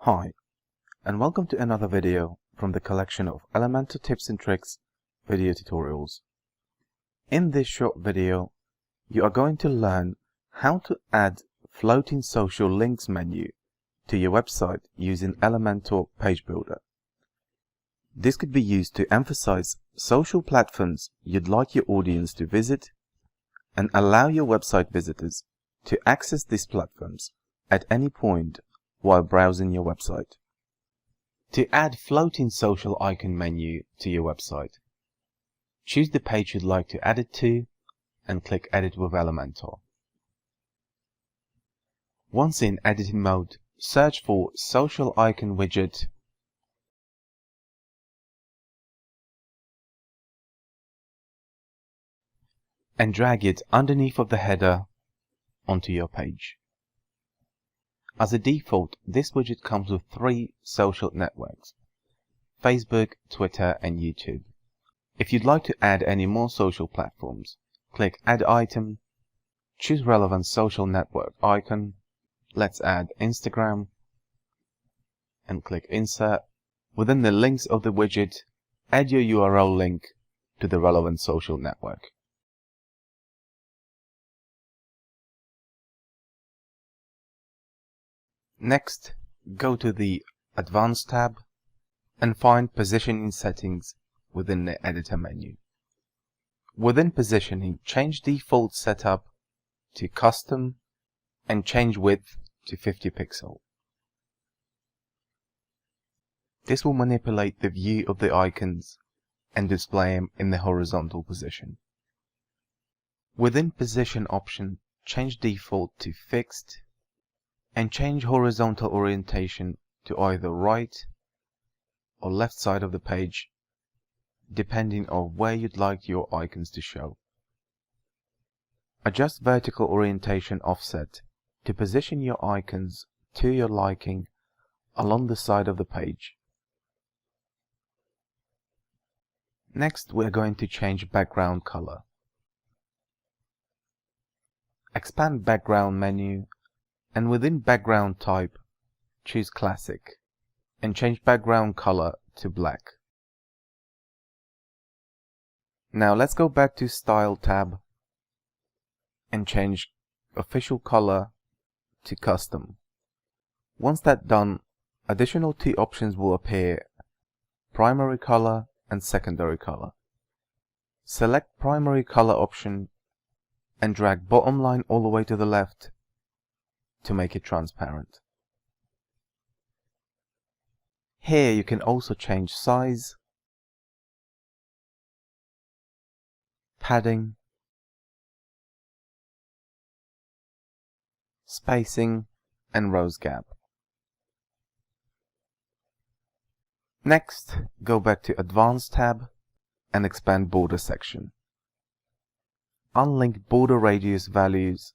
Hi, and welcome to another video from the collection of Elementor tips and tricks video tutorials. In this short video, you are going to learn how to add floating social links menu to your website using Elementor Page Builder. This could be used to emphasize social platforms you'd like your audience to visit and allow your website visitors to access these platforms at any point while browsing your website. To add floating social icon menu to your website, choose the page you'd like to add it to and click Edit with Elementor. Once in editing mode, search for Social Icon Widget and drag it underneath of the header onto your page. As a default, this widget comes with 3 social networks: Facebook, Twitter, and YouTube. If you'd like to add any more social platforms, click Add Item, choose relevant social network icon. Let's add Instagram, and click Insert. Within the links of the widget, add your URL link to the relevant social network. Next, go to the Advanced tab and find Positioning Settings within the Editor menu. Within Positioning, change Default Setup to Custom and change Width to 50 pixels. This will manipulate the view of the icons and display them in the horizontal position. Within Position option, change Default to Fixed and change horizontal orientation to either right or left side of the page, depending on where you'd like your icons to show. Adjust vertical orientation offset to position your icons to your liking along the side of the page. Next, we're going to change background color. Expand Background menu, and within Background Type, choose Classic and change background color to black. Now let's go back to Style tab and change Official Color to Custom. Once that's done, additional 2 options will appear: Primary Color and Secondary Color. Select Primary Color option and drag bottom line all the way to the left to make it transparent. Here you can also change size, padding, spacing, and rows gap. Next, go back to Advanced tab and expand Border section. Unlink border radius values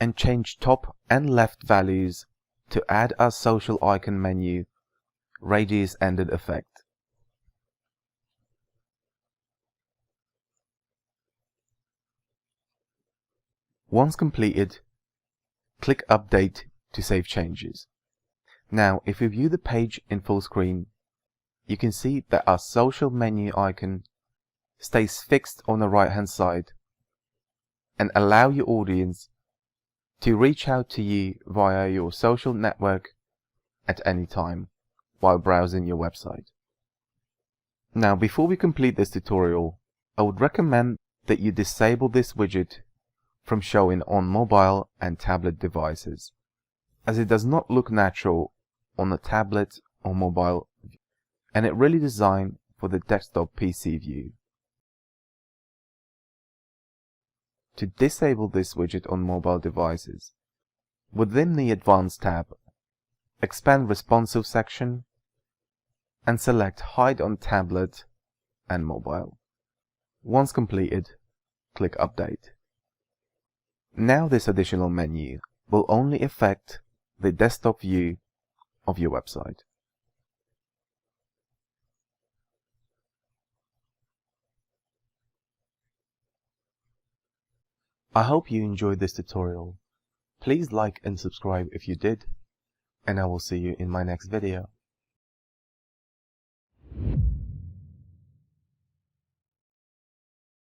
and change top and left values to add our social icon menu radius ended effect. Once completed, click Update to save changes. Now, if we view the page in full screen, you can see that our social menu icon stays fixed on the right hand side and allow your audience to reach out to you via your social network at any time while browsing your website. Now, before we complete this tutorial, I would recommend that you disable this widget from showing on mobile and tablet devices, as it does not look natural on a tablet or mobile, and it really designed for the desktop PC view. To disable this widget on mobile devices, within the Advanced tab, expand Responsive section and select Hide on Tablet and Mobile. Once completed, click Update. Now this additional menu will only affect the desktop view of your website. I hope you enjoyed this tutorial. Please like and subscribe if you did, and I will see you in my next video.